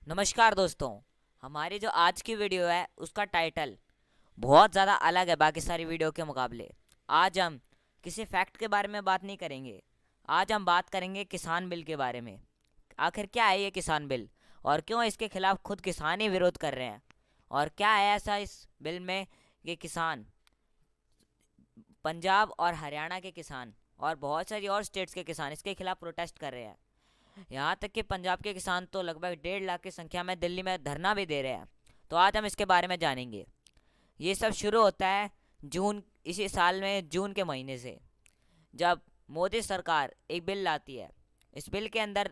नमस्कार दोस्तों। हमारी जो आज की वीडियो है उसका टाइटल बहुत ज़्यादा अलग है बाकी सारी वीडियो के मुकाबले। आज हम किसी फैक्ट के बारे में बात नहीं करेंगे। आज हम बात करेंगे किसान बिल के बारे में। आखिर क्या है ये किसान बिल और क्यों इसके खिलाफ खुद किसान ही विरोध कर रहे हैं, और क्या है ऐसा इस बिल में कि किसान, पंजाब और हरियाणा के किसान और बहुत सारी और स्टेट्स के किसान इसके खिलाफ प्रोटेस्ट कर रहे हैं। यहाँ तक कि पंजाब के किसान तो लगभग 1.5 लाख की संख्या में दिल्ली में धरना भी दे रहे हैं। तो आज हम इसके बारे में जानेंगे। ये सब शुरू होता है जून, इसी साल में जून के महीने से, जब मोदी सरकार एक बिल लाती है। इस बिल के अंदर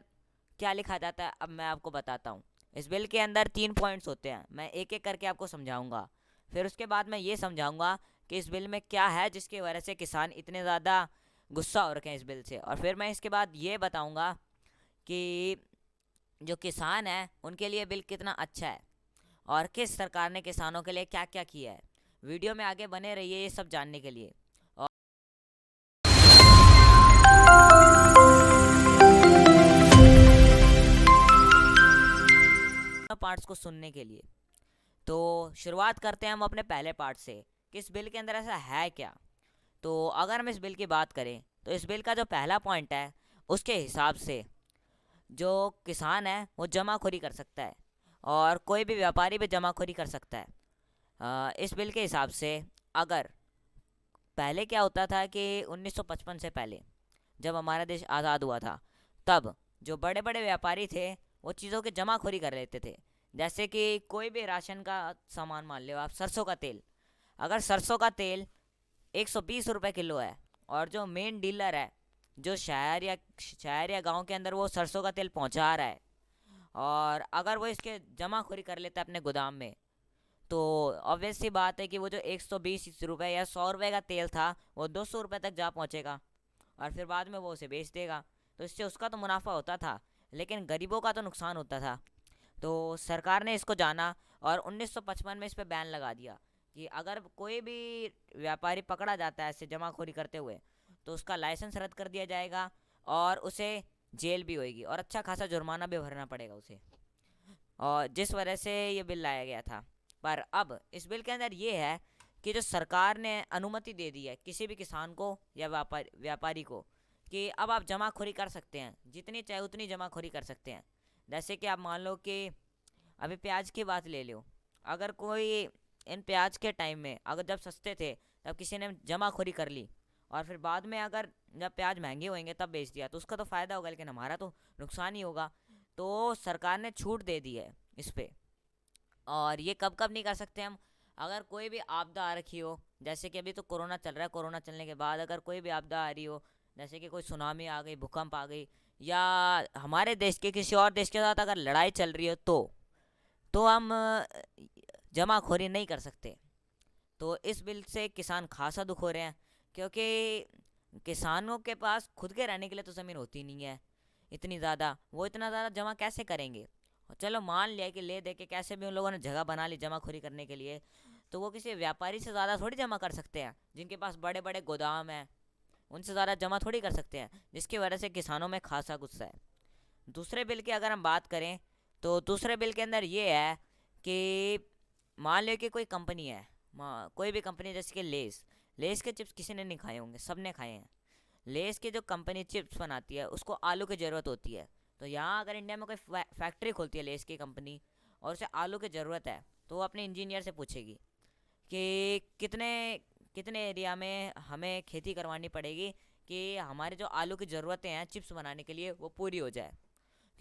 क्या लिखा जाता है अब मैं आपको बताता हूँ। इस बिल के अंदर 3 पॉइंट्स होते हैं, मैं एक एक करके आपको समझाऊंगा। फिर उसके बाद मैं ये समझाऊंगा कि इस बिल में क्या है जिसकी वजह से किसान इतने ज़्यादा गुस्सा हो रखे हैं इस बिल से। और फिर मैं इसके बाद ये बताऊंगा कि जो किसान है उनके लिए बिल कितना अच्छा है और किस सरकार ने किसानों के लिए क्या क्या किया है। वीडियो में आगे बने रहिए ये सब जानने के लिए और पार्ट्स को सुनने के लिए। तो शुरुआत करते हैं हम अपने पहले पार्ट से कि इस बिल के अंदर ऐसा है क्या। तो अगर हम इस बिल की बात करें तो इस बिल का जो पहला पॉइंट है उसके हिसाब से जो किसान है वो जमाखोरी कर सकता है और कोई भी व्यापारी भी जमाखोरी कर सकता है। इस बिल के हिसाब से अगर पहले क्या होता था कि 1955 से पहले जब हमारा देश आज़ाद हुआ था, तब जो बड़े बड़े व्यापारी थे वो चीज़ों की जमाखोरी कर लेते थे। जैसे कि कोई भी राशन का सामान मान लो आप, सरसों का तेल। अगर सरसों का तेल 120 रुपये किलो है और जो मेन डीलर है, जो शहर या गांव के अंदर वो सरसों का तेल पहुंचा रहा है, और अगर वो इसके जमाखोरी कर लेता है अपने गोदाम में, तो ऑब्वियस सी बात है कि वो जो 120 रुपये या 100 रुपये का तेल था वो 200 रुपये तक जा पहुंचेगा और फिर बाद में वो उसे बेच देगा। तो इससे उसका तो मुनाफा होता था, लेकिन गरीबों का तो नुकसान होता था। तो सरकार ने इसको जाना और 1955 में इस पर बैन लगा दिया कि अगर कोई भी व्यापारी पकड़ा जाता है ऐसे जमाखोरी करते हुए तो उसका लाइसेंस रद्द कर दिया जाएगा और उसे जेल भी होएगी और अच्छा खासा जुर्माना भी भरना पड़ेगा उसे। और जिस वजह से ये बिल लाया गया था। पर अब इस बिल के अंदर ये है कि जो सरकार ने अनुमति दे दी है किसी भी किसान को या व्यापारी को कि अब आप जमाखोरी कर सकते हैं, जितनी चाहे उतनी जमाखोरी कर सकते हैं। जैसे कि आप मान लो कि अभी प्याज की बात ले लो। अगर कोई इन प्याज के टाइम में अगर जब सस्ते थे तब किसी ने जमाखोरी कर ली और फिर बाद में अगर जब प्याज महंगे होंगे तब बेच दिया तो उसका तो फ़ायदा होगा, लेकिन हमारा तो नुकसान ही होगा। तो सरकार ने छूट दे दी है इस पे। और ये कब कब नहीं कर सकते हम, अगर कोई भी आपदा आ रखी हो। जैसे कि अभी तो कोरोना चल रहा है, कोरोना चलने के बाद अगर कोई भी आपदा आ रही हो, जैसे कि कोई सुनामी आ गई, भूकंप आ गई, या हमारे देश के किसी और देश के साथ अगर लड़ाई चल रही हो, तो हम जमाखोरी नहीं कर सकते। तो इस बिल से किसान खासा दुख हो रहे हैं, क्योंकि किसानों के पास खुद के रहने के लिए तो ज़मीन होती नहीं है इतनी ज़्यादा। वो इतना ज़्यादा जमा कैसे करेंगे। चलो मान लिया कि ले दे के कैसे भी उन लोगों ने जगह बना ली जमाखोरी करने के लिए, तो वो किसी व्यापारी से ज़्यादा थोड़ी जमा कर सकते हैं जिनके पास बड़े बड़े गोदाम हैं। उनसे ज़्यादा जमा थोड़ी कर सकते हैं, जिसकी वजह से किसानों में खासा गुस्सा है। दूसरे बिल की अगर हम बात करें तो दूसरे बिल के अंदर ये है कि मान लो कि कोई कंपनी है, कोई भी कंपनी, जैसे कि लेस। लेस के चिप्स किसी ने नहीं खाए होंगे, सब ने खाए हैं। लेस की जो कंपनी चिप्स बनाती है उसको आलू की ज़रूरत होती है। तो यहाँ अगर इंडिया में कोई फैक्ट्री खोलती है लेस की कंपनी और उसे आलू की ज़रूरत है, तो वो अपने इंजीनियर से पूछेगी कि कितने कितने एरिया में हमें खेती करवानी पड़ेगी कि हमारे जो आलू की ज़रूरतें हैं चिप्स बनाने के लिए वो पूरी हो जाए।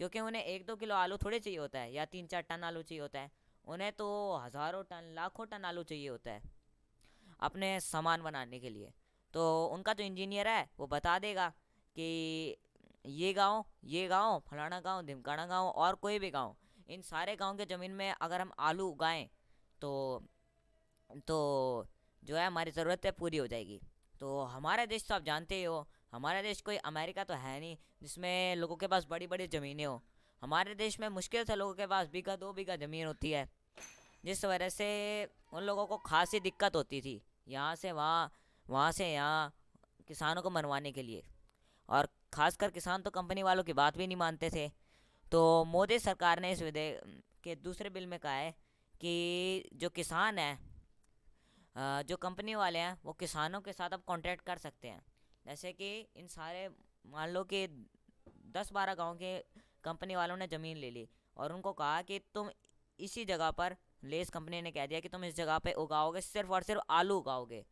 क्योंकि उन्हें 1-2 किलो आलू थोड़े चाहिए होता है या 3-4 टन आलू चाहिए होता है। उन्हें तो हज़ारों टन, लाखों टन आलू चाहिए होता है अपने सामान बनाने के लिए। तो उनका जो इंजीनियर है वो बता देगा कि ये गांव फलाना गांव, ढिमकाना गांव और कोई भी गांव, इन सारे गांव के ज़मीन में अगर हम आलू उगाएं तो तो जो है हमारी ज़रूरतें पूरी हो जाएगी। तो हमारा देश तो आप जानते ही हो, हमारा देश कोई अमेरिका तो है नहीं जिसमें लोगों के पास बड़ी बड़ी ज़मीनें हो। हमारे देश में मुश्किल से लोगों के पास बीघा 2 बीघा ज़मीन होती है, जिस वजह से उन लोगों को खासी दिक्कत होती थी यहाँ से वहाँ, वहाँ से यहाँ किसानों को मनवाने के लिए। और ख़ासकर किसान तो कंपनी वालों की बात भी नहीं मानते थे। तो मोदी सरकार ने इस विधेयक के दूसरे बिल में कहा है कि जो किसान है, जो कंपनी वाले हैं, वो किसानों के साथ अब कॉन्ट्रैक्ट कर सकते हैं। जैसे कि इन सारे, मान लो कि 10-12 गांव के कंपनी वालों ने ज़मीन ले ली और उनको कहा कि तुम इसी जगह पर, लेस कंपनी ने कह दिया कि तुम इस जगह पे उगाओगे, सिर्फ और सिर्फ आलू उगाओगे,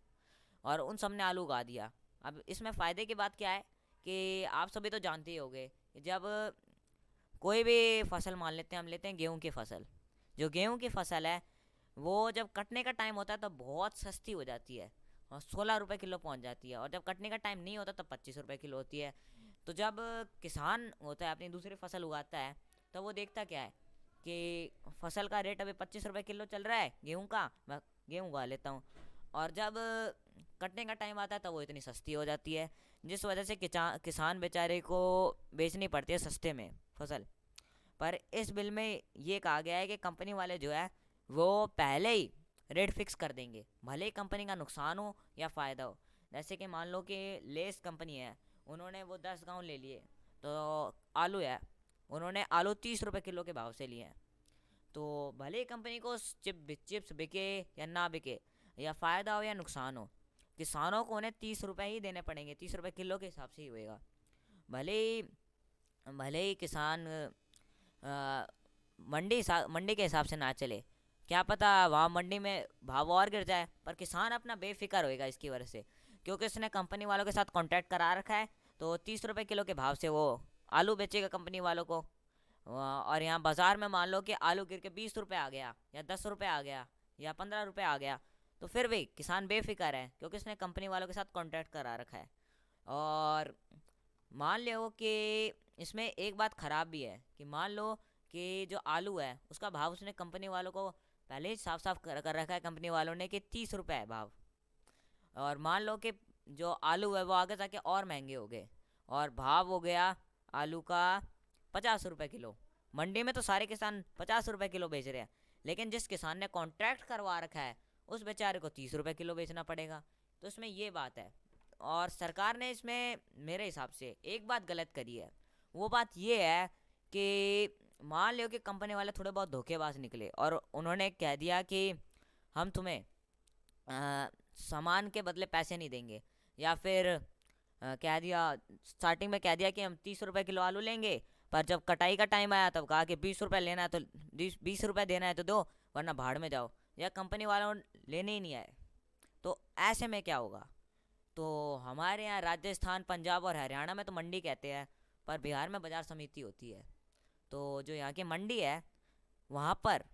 और उन सब ने आलू उगा दिया। अब इसमें फ़ायदे की बात क्या है कि आप सभी तो जानते ही होंगे कि जब कोई भी फसल, मान लेते हैं, हम लेते हैं गेहूं की फसल, जो गेहूं की फसल है वो जब कटने का टाइम होता है तो बहुत सस्ती हो जाती है और 16 रुपये किलो पहुंच जाती है, और जब कटने का टाइम नहीं होता तब 25 रुपये किलो होती है। तो जब किसान होता है अपनी दूसरी फसल उगाता है, तो वो देखता क्या है कि फसल का रेट अभी 25 रुपये किलो चल रहा है गेहूं का, मैं गेहूं उगा लेता हूँ। और जब कटने का टाइम आता है तो वो इतनी सस्ती हो जाती है, जिस वजह से किसान बेचारे को बेचनी पड़ती है सस्ते में फसल। पर इस बिल में ये कहा गया है कि कंपनी वाले जो है वो पहले ही रेट फिक्स कर देंगे, भले ही कंपनी का नुकसान हो या फ़ायदा हो। जैसे कि मान लो कि लेस कंपनी है, उन्होंने वो 10 गांव ले लिए, तो आलू है, उन्होंने आलू 30 रुपये किलो के भाव से लिए हैं। तो भले ही कंपनी को चिप्स बिके या ना बिके, या फ़ायदा हो या नुकसान हो, किसानों को उन्हें 30 रुपये ही देने पड़ेंगे, 30 रुपये किलो के हिसाब से ही होएगा। भले ही भले ही किसान अ, मंडी के हिसाब से ना चले, क्या पता वहाँ मंडी में भाव और गिर जाए, पर किसान अपना बेफिक्र होएगा इसकी वजह से, क्योंकि उसने कंपनी वालों के साथ कॉन्ट्रैक्ट करा रखा है। तो 30 रुपये किलो के भाव से वो आलू बेचेगा कंपनी वालों को। और यहाँ बाज़ार में मान लो कि आलू गिर के 20 रुपये आ गया, या 10 रुपये आ गया, या 15 रुपये आ गया, तो फिर भी किसान बेफिक्र है क्योंकि उसने कंपनी वालों के साथ कॉन्ट्रैक्ट करा रखा है। और मान लो कि इसमें एक बात ख़राब भी है कि मान लो कि जो आलू है उसका भाव उसने कंपनी वालों को पहले ही साफ साफ कर रखा है कंपनी वालों ने कि 30 रुपये है भाव, और मान लो कि जो आलू है वो आगे जाके और महंगे हो गए और भाव हो गया आलू का 50 रुपये किलो। मंडी में तो सारे किसान 50 रुपये किलो बेच रहे हैं, लेकिन जिस किसान ने कॉन्ट्रैक्ट करवा रखा है उस बेचारे को 30 रुपये किलो बेचना पड़ेगा। तो इसमें ये बात है। और सरकार ने इसमें मेरे हिसाब से एक बात गलत करी है, वो बात ये है कि मान लो कि कंपनी वाले थोड़े बहुत धोखेबाज निकले और उन्होंने कह दिया कि हम तुम्हें सामान के बदले पैसे नहीं देंगे, या फिर कह दिया, स्टार्टिंग में कह दिया कि हम 30 रुपये किलो आलू लेंगे, पर जब कटाई का टाइम आया तब कहा कि 20 रुपये लेना है तो 20 रुपये देना है तो दो, वरना भाड़ में जाओ, या कंपनी वालों लेने ही नहीं आए। तो ऐसे में क्या होगा? तो हमारे यहाँ राजस्थान, पंजाब और हरियाणा में तो मंडी कहते हैं, पर बिहार में बाजार समिति होती है। तो जो यहाँ की मंडी है, वहाँ पर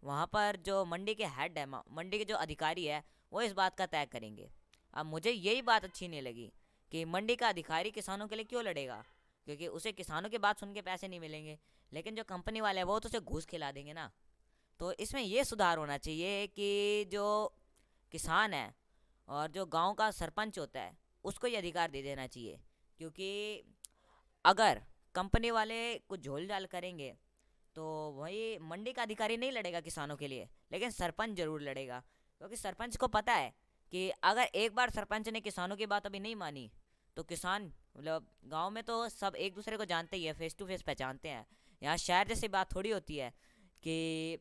वहाँ पर जो मंडी के हेड है, मंडी के जो अधिकारी है, वो इस बात का तय करेंगे। अब मुझे यही बात अच्छी नहीं लगी कि मंडी का अधिकारी किसानों के लिए क्यों लड़ेगा, क्योंकि उसे किसानों की बात सुन के पैसे नहीं मिलेंगे, लेकिन जो कंपनी वाले हैं वो तो उसे घूस खिला देंगे ना। तो इसमें ये सुधार होना चाहिए कि जो किसान है और जो गांव का सरपंच होता है उसको ये अधिकार दे देना चाहिए, क्योंकि अगर कंपनी वाले कुछ झोल झाल करेंगे तो वही मंडी का अधिकारी नहीं लड़ेगा किसानों के लिए, लेकिन सरपंच जरूर लड़ेगा, क्योंकि सरपंच को पता है कि अगर एक बार सरपंच ने किसानों की बात अभी नहीं मानी तो किसान, मतलब गांव में तो सब एक दूसरे को जानते ही है, फेस टू फेस पहचानते हैं। यहाँ शहर जैसी बात थोड़ी होती है कि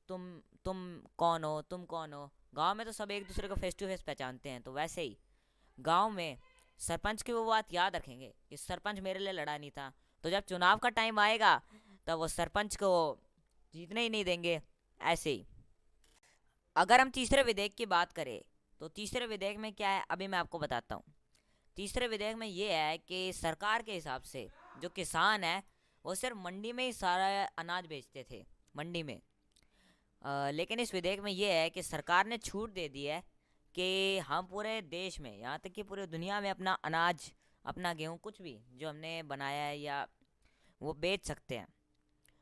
तुम तुम कौन हो, तुम कौन हो। गांव में तो सब एक दूसरे को फेस टू फेस पहचानते हैं। तो वैसे ही गांव में सरपंच की वो बात याद रखेंगे कि सरपंच मेरे लिए लड़ा नहीं था, तो जब चुनाव का टाइम आएगा तब वो सरपंच को जीतने ही नहीं देंगे। ऐसे ही अगर हम तीसरे विधेयक की बात करें, तो तीसरे विधेयक में क्या है अभी मैं आपको बताता हूँ। तीसरे विधेयक में ये है कि सरकार के हिसाब से जो किसान है वो सिर्फ मंडी में ही सारा अनाज बेचते थे, मंडी में। लेकिन इस विधेयक में ये है कि सरकार ने छूट दे दी है कि हम पूरे देश में, यहाँ तक कि पूरी दुनिया में अपना अनाज, अपना गेहूँ, कुछ भी जो हमने बनाया है या वो बेच सकते हैं।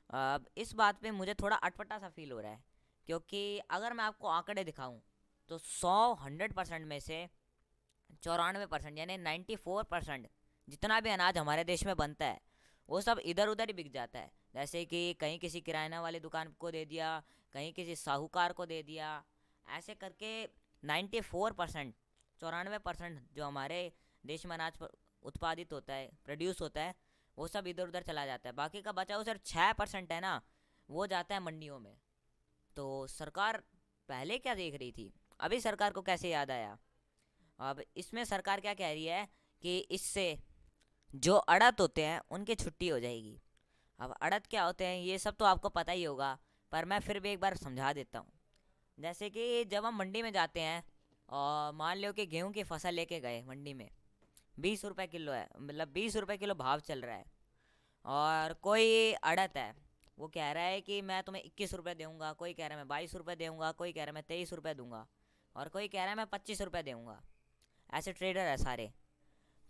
अब इस बात पे मुझे थोड़ा अटपटा सा फील हो रहा है, क्योंकि अगर मैं आपको आंकड़े दिखाऊं तो 100% में से 94% यानी 94% जितना भी अनाज हमारे देश में बनता है वो सब इधर उधर ही बिक जाता है। जैसे कि कहीं किसी किराना वाली दुकान को दे दिया, कहीं किसी साहूकार को दे दिया, ऐसे करके 94%, 94% जो हमारे देश में अनाज उत्पादित होता है, प्रोड्यूस होता है, वो सब इधर उधर चला जाता है, बाकी का बचा हुआ सिर्फ 6% है ना, वो जाता है मंडियों में। तो सरकार पहले क्या देख रही थी, अभी सरकार को कैसे याद आया? अब इसमें सरकार क्या कह रही है कि इससे जो अड़त होते हैं उनकी छुट्टी हो जाएगी। अब अड़त क्या होते हैं ये सब तो आपको पता ही होगा, पर मैं फिर भी एक बार समझा देता हूँ। जैसे कि जब हम मंडी में जाते हैं और मान लो कि गेहूं की फसल लेके गए मंडी में, 20 रुपए किलो है, मतलब 20 रुपए किलो भाव चल रहा है, और कोई अड़त है, वो कह रहा है कि मैं तुम्हें 21 रुपये दूंगा, कोई कह रहा है मैं 22 रुपये दूंगा, कोई कह रहा है मैं 23 रुपये दूंगा, और कोई कह रहा है मैं 25 रुपये दूंगा। ऐसे ट्रेडर है सारे।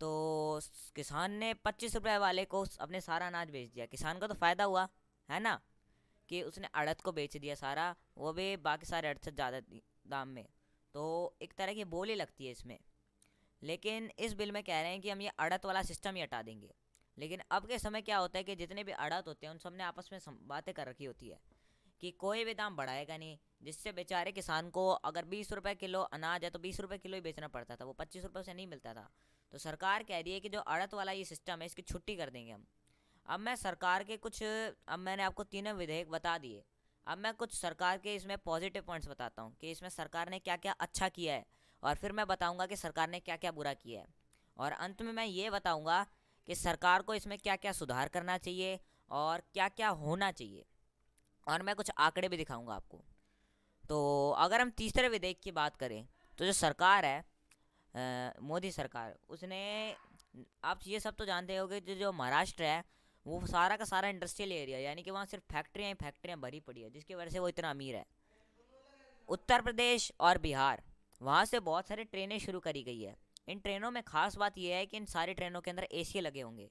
तो किसान ने 25 रुपये वाले को अपने सारा अनाज बेच दिया, किसान का तो फ़ायदा हुआ है ना, कि उसने अड़द को बेच दिया सारा, वो भी बाकी सारे अड़द से ज़्यादा दाम में। तो एक तरह की बोली लगती है इसमें। लेकिन इस बिल में कह रहे हैं कि हम ये अड़द वाला सिस्टम ही हटा देंगे। लेकिन अब के समय क्या होता है कि जितने भी अड़द होते हैं उन सब ने आपस में बातें कर रखी होती है कि कोई भी दाम बढ़ाएगा नहीं, जिससे बेचारे किसान को अगर 20 रुपये किलो अनाज है तो 20 रुपये किलो ही बेचना पड़ता था, वो 25 रुपये से नहीं मिलता था। तो सरकार कह रही है कि जो अड़द वाला ये सिस्टम है इसकी छुट्टी कर देंगे हम। अब मैं सरकार के कुछ, अब मैंने आपको तीनों विधेयक बता दिए, अब मैं कुछ सरकार के इसमें पॉजिटिव पॉइंट्स बताता हूँ कि इसमें सरकार ने क्या क्या अच्छा किया है, और फिर मैं बताऊँगा कि सरकार ने क्या क्या बुरा किया है, और अंत में मैं ये बताऊँगा कि सरकार को इसमें क्या क्या सुधार करना चाहिए और क्या क्या होना चाहिए, और मैं कुछ आंकड़े भी दिखाऊंगा आपको। तो अगर हम तीसरे विधेयक की बात करें, तो जो सरकार है, मोदी सरकार, उसने, आप ये सब तो जानते होंगे, जो महाराष्ट्र है वो सारा का सारा इंडस्ट्रियल एरिया, यानी कि वहाँ सिर्फ फैक्ट्रियाँ ही फैक्ट्रियाँ भरी पड़ी है, जिसकी वजह से वो इतना अमीर है। उत्तर प्रदेश और बिहार, वहाँ से बहुत सारी ट्रेनें शुरू करी गई है। इन ट्रेनों में खास बात यह है कि इन सारी ट्रेनों के अंदर एसी लगे होंगे,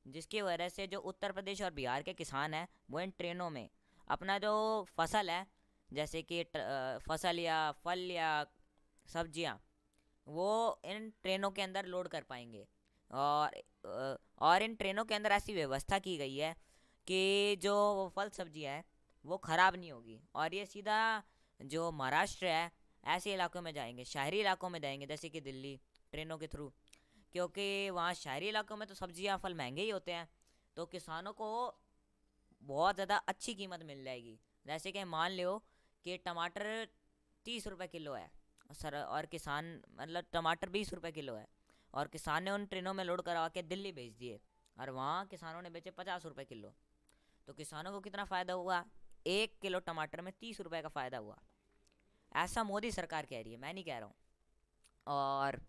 जिसकी वजह से जो उत्तर प्रदेश और बिहार के किसान हैं वो इन ट्रेनों में अपना जो फसल है, जैसे कि फसल या फल या सब्जियां, वो इन ट्रेनों के अंदर लोड कर पाएंगे। और और इन ट्रेनों के अंदर ऐसी व्यवस्था की गई है कि जो फल सब्जियां हैं वो ख़राब नहीं होगी, और ये सीधा जो महाराष्ट्र है ऐसे इलाकों में जाएंगे, शहरी इलाकों में जाएंगे, जैसे कि दिल्ली, ट्रेनों के थ्रू। क्योंकि वहाँ शहरी इलाकों में तो सब्जियाँ फल महंगे ही होते हैं, तो किसानों को बहुत ज़्यादा अच्छी कीमत मिल जाएगी। जैसे कि मान लो कि टमाटर 30 रुपये किलो है, सर, और किसान, मतलब टमाटर 20 रुपये किलो है, और किसान ने उन ट्रेनों में लोड करवा के दिल्ली भेज दिए, और वहाँ किसानों ने बेचे 50 रुपये किलो। तो किसानों को कितना फ़ायदा हुआ? 1 किलो टमाटर में 30 रुपये का फ़ायदा हुआ। ऐसा मोदी सरकार कह रही है, मैं नहीं कह रहा हूँ। और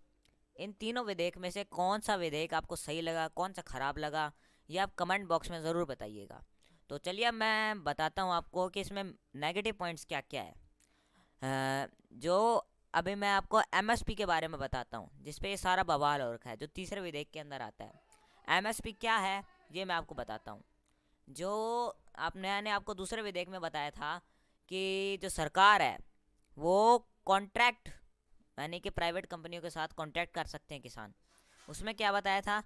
इन तीनों विधेयक में से कौन सा विधेयक आपको सही लगा, कौन सा ख़राब लगा, ये आप कमेंट बॉक्स में ज़रूर बताइएगा। तो चलिए अब मैं बताता हूँ आपको कि इसमें नेगेटिव पॉइंट्स क्या क्या है। जो अभी मैं आपको एमएसपी के बारे में बताता हूँ, जिस पे ये सारा बवाल हो रखा है, जो तीसरे विधेयक के अंदर आता है। एमएसपी क्या है ये मैं आपको बताता हूँ। जो मैंने आपको दूसरे विधेयक में बताया था कि जो सरकार है वो कॉन्ट्रैक्ट, यानी कि प्राइवेट कंपनियों के साथ कॉन्ट्रैक्ट कर सकते हैं किसान। उसमें क्या बताया था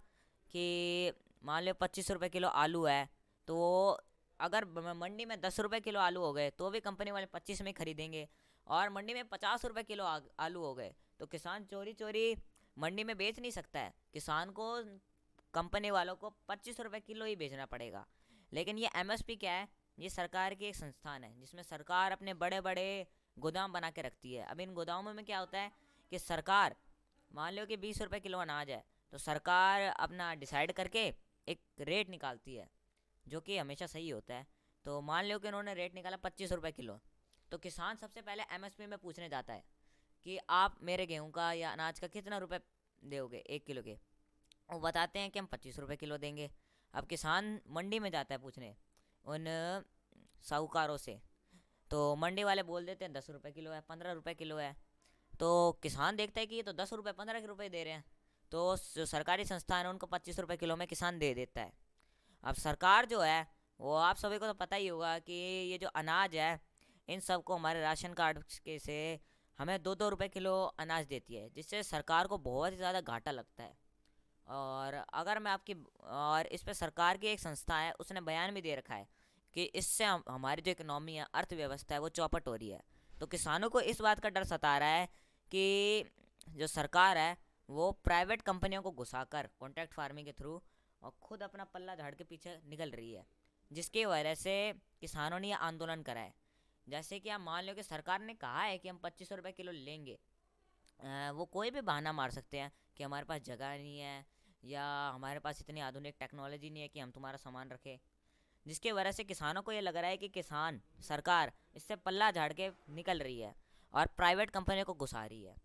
कि मान लो 25 रुपये किलो आलू है, तो अगर मंडी में 10 रुपये किलो आलू हो गए तो भी कंपनी वाले 25 में खरीदेंगे, और मंडी में 50 रुपये किलो आलू हो गए तो किसान चोरी चोरी मंडी में बेच नहीं सकता है, किसान को, कंपनी वालों को 25 रुपये किलो ही बेचना पड़ेगा। लेकिन ये एमएसपी क्या है? ये सरकार की एक संस्थान है जिसमें सरकार अपने बड़े बड़े गोदाम बना के रखती है। अब इन गोदामों में क्या होता है कि सरकार, मान लो कि 20 रुपये किलो अनाज है, तो सरकार अपना डिसाइड करके एक रेट निकालती है, जो कि हमेशा सही होता है। तो मान लो कि उन्होंने रेट निकाला 25 रुपये किलो, तो किसान सबसे पहले एमएसपी में पूछने जाता है कि आप मेरे गेहूं का या अनाज का कितना रुपये दोगे 1 किलो के। वो बताते हैं कि हम 25 रुपये किलो देंगे। अब किसान मंडी में जाता है पूछने उन साहूकारों से, तो मंडी वाले बोल देते हैं 10 रुपये किलो है, 15 रुपये किलो है। तो किसान देखता है कि ये तो 10 रुपये 15 रुपये दे रहे हैं, तो जो सरकारी संस्थान है उनको 25 रुपये किलो में किसान दे देता है। अब सरकार जो है वो, आप सभी को तो पता ही होगा कि ये जो अनाज है इन सबको हमारे राशन कार्ड के से हमें 2-2 रुपये किलो अनाज देती है, जिससे सरकार को बहुत ही ज़्यादा घाटा लगता है। और अगर मैं आपकी, और इस पर सरकार की एक संस्था है उसने बयान भी दे रखा है कि इससे हमारी जो इकोनॉमी है, अर्थव्यवस्था है, वो चौपट हो रही है। तो किसानों को इस बात का डर सता रहा है कि जो सरकार है वो प्राइवेट कंपनियों को घुसाकर कॉन्ट्रैक्ट फार्मिंग के थ्रू और खुद अपना पल्ला झाड़ के पीछे निकल रही है, जिसकी वजह से किसानों ने ये आंदोलन करा है। जैसे कि आप मान लो कि सरकार ने कहा है कि हम 2500 रुपये किलो लेंगे, वो कोई भी बहाना मार सकते हैं कि हमारे पास जगह नहीं है या हमारे पास इतनी आधुनिक टेक्नोलॉजी नहीं है कि हम तुम्हारा सामान रखें, जिसकी वजह से किसानों को ये लग रहा है कि किसान सरकार इससे पल्ला झाड़ के निकल रही है और प्राइवेट कंपनियों को घुसा रही है,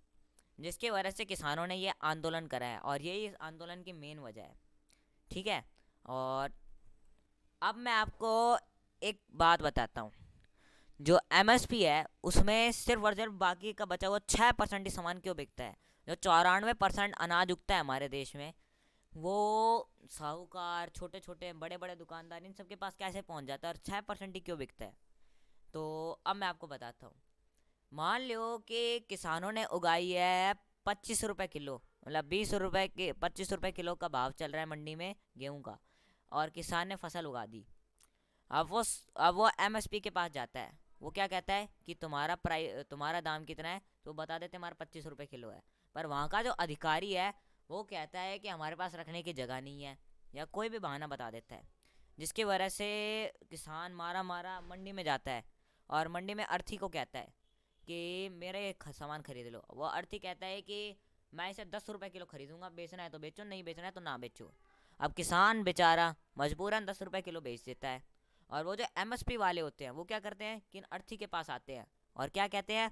जिसकी वजह से किसानों ने ये आंदोलन करा है और यही इस आंदोलन की मेन वजह है। ठीक है। और अब मैं आपको एक बात बताता हूँ। जो एमएसपी है उसमें सिर्फ और सिर्फ बाकी का बचा हुआ 6% ही सामान क्यों बिकता है। जो 94% अनाज उगता है हमारे देश में, वो साहूकार, छोटे छोटे बड़े बड़े दुकानदार, इन सबके पास कैसे पहुंच जाता है और 6% ही क्यों बिकता है। तो अब मैं आपको बताता हूँ। मान लो कि किसानों ने उगाई है 25 रुपये किलो, मतलब 20 रुपये के 25 रुपये किलो का भाव चल रहा है मंडी में गेहूं का, और किसान ने फसल उगा दी। अब वो एमएसपी के पास जाता है। वो क्या कहता है कि तुम्हारा दाम कितना है, तो बता देते हमारा 25 रुपये किलो है। पर वहाँ का जो अधिकारी है वो कहता है कि हमारे पास रखने की जगह नहीं है, या कोई भी बहाना बता देता है, जिसकी वजह से किसान मारा मारा मंडी में जाता है और मंडी में अर्थी को कहता है कि मेरे सामान खरीद लो। वो अर्थी कहता है कि मैं इसे 10 रुपये किलो खरीदूंगा, बेचना है तो बेचो, नहीं बेचना है तो ना बेचो। अब किसान बेचारा मजबूरन 10 रुपये किलो बेच देता है। और वो जो एमएसपी वाले होते हैं वो क्या करते हैं कि इन अर्थी के पास आते हैं और क्या कहते हैं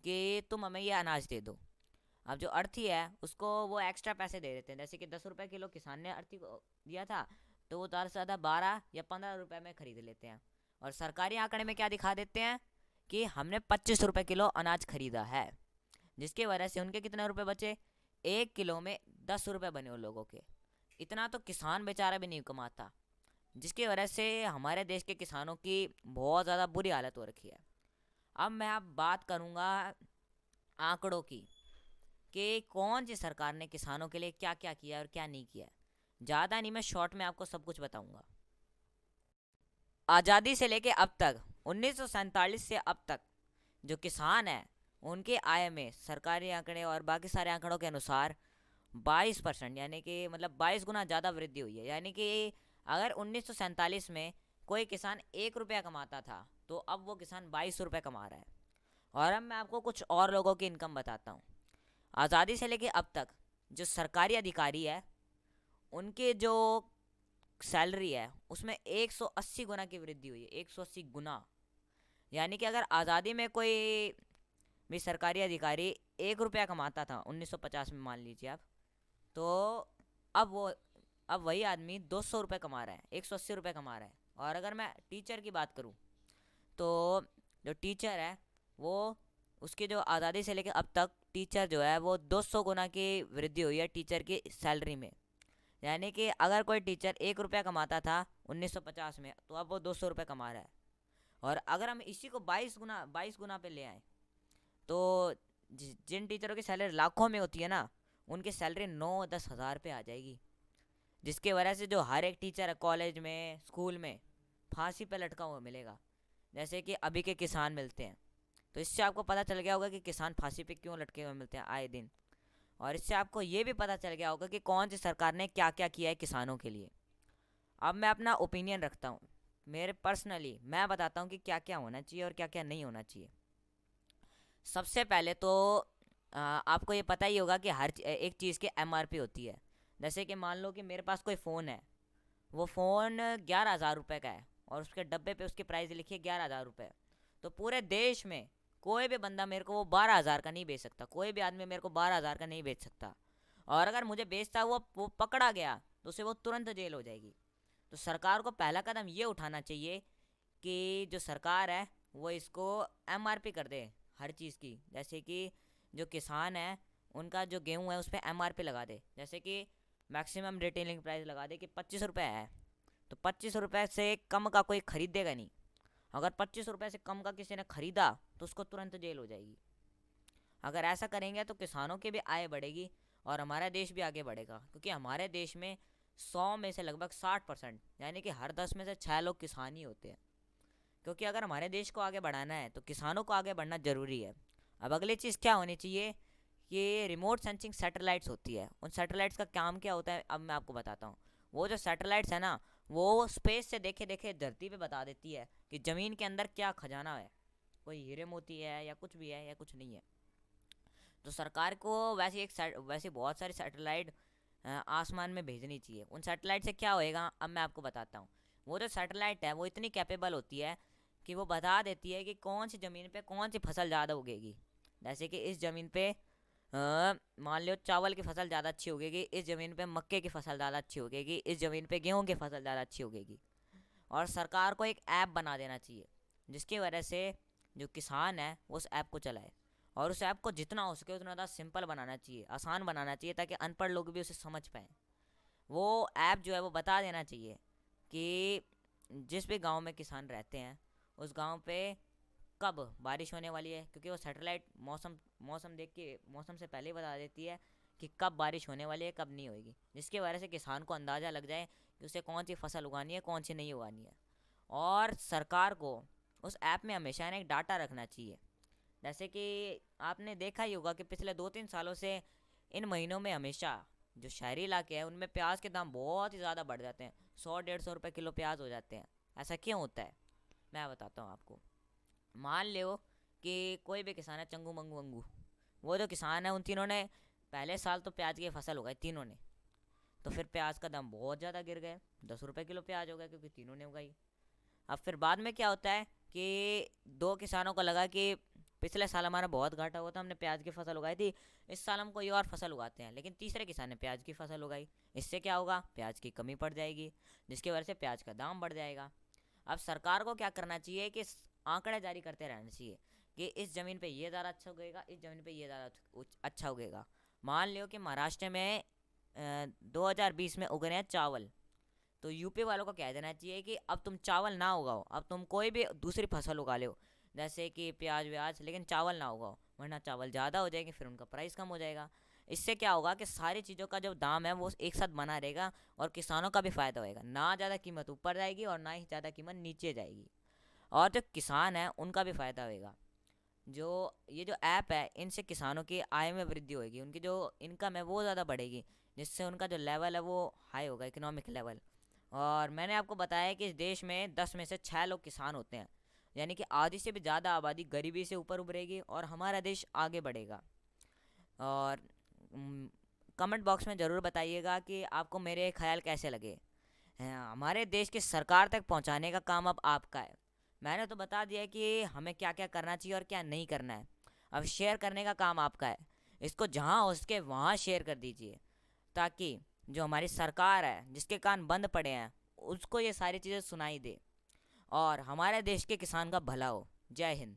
कि तुम हमें ये अनाज दे दो। अब जो अर्थी है उसको वो एक्स्ट्रा पैसे दे देते हैं, जैसे कि 10 रुपये किलो किसान ने अर्थी को दिया था, तो वो ज़्यादा से ज़्यादा 12 या 15 रुपये में खरीद लेते हैं। और सरकारी आंकड़े में क्या दिखा देते हैं कि हमने 25 रुपये किलो अनाज खरीदा है, जिसकी वजह से उनके कितने रुपए बचे, 1 किलो में 10 रुपये बने उन लोगों के। इतना तो किसान बेचारा भी नहीं कमाता, जिसकी वजह से हमारे देश के किसानों की बहुत ज़्यादा बुरी हालत हो रखी है। अब मैं आप बात करूँगा आंकड़ों की, कि कौन सी सरकार ने किसानों के लिए क्या क्या किया और क्या नहीं किया। ज़्यादा नहीं, मैं शॉर्ट में आपको सब कुछ बताऊँगा। आज़ादी से लेके अब तक 1947 से अब तक जो किसान है उनके आय में सरकारी आंकड़े और बाकी सारे आंकड़ों के अनुसार 22%, यानी कि मतलब 22 गुना ज़्यादा वृद्धि हुई है। यानी कि अगर 1947 में कोई किसान 1 रुपया कमाता था, तो अब वो किसान 22 रुपये कमा रहा है। और अब मैं आपको कुछ और लोगों की इनकम बताता हूँ। आज़ादी से लेके अब तक जो सरकारी अधिकारी है उनके जो सैलरी है उसमें 180 गुना की वृद्धि हुई है, 180 गुना। यानी कि अगर आज़ादी में कोई भी सरकारी अधिकारी 1 रुपया कमाता था 1950 में, मान लीजिए आप, तो अब वो अब वही आदमी 200 रुपये कमा रहा है, 180 रुपये कमा रहा है। और अगर मैं टीचर की बात करूँ, तो जो टीचर है वो उसकी जो आज़ादी से लेकर अब तक टीचर जो है वो 200 गुना की वृद्धि हुई है टीचर की सैलरी में। यानी कि अगर कोई टीचर 1 रुपया कमाता था 1950 में, तो अब वो 200 रुपये कमा रहा है। और अगर हम इसी को 22 गुना पे ले आए, तो जिन टीचरों की सैलरी लाखों में होती है ना, उनकी सैलरी 9-10 हज़ार पे आ जाएगी, जिसके वजह से जो हर एक टीचर है कॉलेज में, स्कूल में, फांसी पे लटका हुआ मिलेगा, जैसे कि अभी के किसान मिलते हैं। तो इससे आपको पता चल गया होगा कि किसान फांसी पे क्यों लटके हुए मिलते हैं आए दिन। और इससे आपको ये भी पता चल गया होगा कि कौन सी सरकार ने क्या क्या किया है किसानों के लिए। अब मैं अपना ओपिनियन रखता हूँ, मेरे पर्सनली मैं बताता हूँ कि क्या क्या होना चाहिए और क्या क्या नहीं होना चाहिए। सबसे पहले तो आपको ये पता ही होगा कि एक चीज़ की एमआरपी होती है। जैसे कि मान लो कि मेरे पास कोई फ़ोन है, वो फ़ोन 11,000 रुपये का है और उसके डब्बे पे उसकी प्राइस लिखी है 11,000 रुपये। तो पूरे देश में कोई भी बंदा मेरे को वो 12,000 का नहीं बेच सकता, कोई भी आदमी मेरे को 12,000 का नहीं बेच सकता। और अगर मुझे बेचता वो पकड़ा गया तो उसे वो तुरंत जेल हो जाएगी। तो सरकार को पहला कदम ये उठाना चाहिए कि जो सरकार है वो इसको एमआरपी कर दे हर चीज़ की। जैसे कि जो किसान है उनका जो गेहूँ है उस पर एमआरपी लगा दे, जैसे कि मैक्सिमम रिटेलिंग प्राइस लगा दे कि 25 रुपये है, तो 25 रुपये से कम का कोई खरीदेगा नहीं। अगर 25 रुपये से कम का किसी ने खरीदा तो उसको तुरंत जेल हो जाएगी। अगर ऐसा करेंगे तो किसानों की भी आय बढ़ेगी और हमारा देश भी आगे बढ़ेगा, क्योंकि हमारे देश में 100 में से लगभग 60%, यानी कि हर 10 में से 6 लोग किसान ही होते हैं। क्योंकि अगर हमारे देश को आगे बढ़ाना है तो किसानों को आगे बढ़ना ज़रूरी है। अब अगली चीज़ क्या होनी चाहिए, ये रिमोट सेंसिंग सैटेलाइट्स होती है। उन सैटेलाइट्स का काम क्या होता है अब मैं आपको बताता हूँ। वो जो सैटेलाइट्स है ना, वो स्पेस से देखे देखे धरती पे बता देती है कि ज़मीन के अंदर क्या खजाना है, कोई हीरे मोती है या कुछ भी है या कुछ नहीं है। तो सरकार को वैसे बहुत सारी सैटेलाइट आसमान में भेजनी चाहिए। उन सैटेलाइट से क्या होएगा, अब मैं आपको बताता हूँ। वो जो सैटेलाइट है वो इतनी कैपेबल होती है कि वो बता देती है कि कौन सी ज़मीन पे कौन सी फसल ज़्यादा उगेगी। जैसे कि इस ज़मीन पे मान लो चावल की फसल ज़्यादा अच्छी उगेगी, इस ज़मीन पे मक्के की फसल ज़्यादा अच्छी उगेगी, इस ज़मीन पे गेहूं की फसल ज़्यादा अच्छी उगेगी। और सरकार को एक ऐप बना देना चाहिए जिसकी वजह से जो किसान है वो उस ऐप को चलाए। और उस ऐप को जितना हो सके उतना ज़्यादा सिंपल बनाना चाहिए, आसान बनाना चाहिए, ताकि अनपढ़ लोग भी उसे समझ पाएँ। वो ऐप जो है वो बता देना चाहिए कि जिस भी गांव में किसान रहते हैं उस गांव पे कब बारिश होने वाली है, क्योंकि वो सैटेलाइट मौसम मौसम देख के मौसम से पहले ही बता देती है कि कब बारिश होने वाली है कब नहीं होगी, जिसकी वजह से किसान को अंदाज़ा लग जाए कि उसे कौन सी फसल उगानी है कौन सी नहीं उगानी है। और सरकार को उस ऐप में हमेशा ना एक डाटा रखना चाहिए। जैसे कि आपने देखा ही होगा कि पिछले 2-3 सालों से इन महीनों में हमेशा जो शहरी इलाके हैं उनमें प्याज के दाम बहुत ही ज़्यादा बढ़ जाते हैं, 100-150 रुपये किलो प्याज हो जाते हैं। ऐसा क्यों होता है, मैं बताता हूँ आपको। मान लो कि कोई भी किसान है, चंगू मंगू अंगू, वो जो किसान है उन तीनों ने पहले साल तो प्याज की फसल उगाई तीनों ने। तो फिर प्याज का दाम बहुत ज़्यादा गिर गया, 10 रुपये किलो प्याज हो गया क्योंकि तीनों ने उगाई। अब फिर बाद में क्या होता है कि दो किसानों को लगा कि पिछले साल हमारा बहुत घाटा हुआ था, हमने प्याज की फसल उगाई थी, इस साल हम कोई और फसल उगाते हैं। लेकिन तीसरे किसान ने प्याज की फसल उगाई, इससे क्या होगा, प्याज की कमी पड़ जाएगी, जिसकी वजह से प्याज का दाम बढ़ जाएगा। अब सरकार को क्या करना चाहिए कि आंकड़े जारी करते रहना चाहिए कि इस ज़मीन पे ये ज़्यादा अच्छा उगेगा, इस ज़मीन पे ये ज़्यादा अच्छा उगेगा। मान लो कि महाराष्ट्र में 2020 में उग रहे हैं चावल, तो यूपी वालों को कह देना चाहिए कि अब तुम चावल ना उगाओ, अब तुम कोई भी दूसरी फसल उगा लो जैसे कि प्याज व्याज, लेकिन चावल ना उगाओ, वरना चावल ज़्यादा हो जाएंगे, फिर उनका प्राइस कम हो जाएगा। इससे क्या होगा कि सारी चीज़ों का जो दाम है वो एक साथ बना रहेगा और किसानों का भी फ़ायदा होएगा, ना ज़्यादा कीमत ऊपर जाएगी और ना ही ज़्यादा कीमत नीचे जाएगी। और जो किसान है उनका भी फ़ायदा होएगा। जो ये जो ऐप है इनसे किसानों की आय में वृद्धि होएगी, उनकी जो इनकम है वो ज़्यादा बढ़ेगी, जिससे उनका जो लेवल है वो हाई होगा, इकोनॉमिक लेवल। और मैंने आपको बताया कि इस देश में 10 में से 6 लोग किसान होते हैं, यानी कि आधी से भी ज़्यादा आबादी गरीबी से ऊपर उभरेगी और हमारा देश आगे बढ़ेगा। और कमेंट बॉक्स में ज़रूर बताइएगा कि आपको मेरे ख्याल कैसे लगे हैं। हमारे देश की सरकार तक पहुंचाने का काम अब आपका है। मैंने तो बता दिया कि हमें क्या क्या करना चाहिए और क्या नहीं करना है, अब शेयर करने का काम आपका है। इसको जहाँ हो सके वहाँ शेयर कर दीजिए, ताकि जो हमारी सरकार है जिसके कान बंद पड़े हैं उसको ये सारी चीज़ें सुनाई दे और हमारे देश के किसान का भला हो। जय हिंद।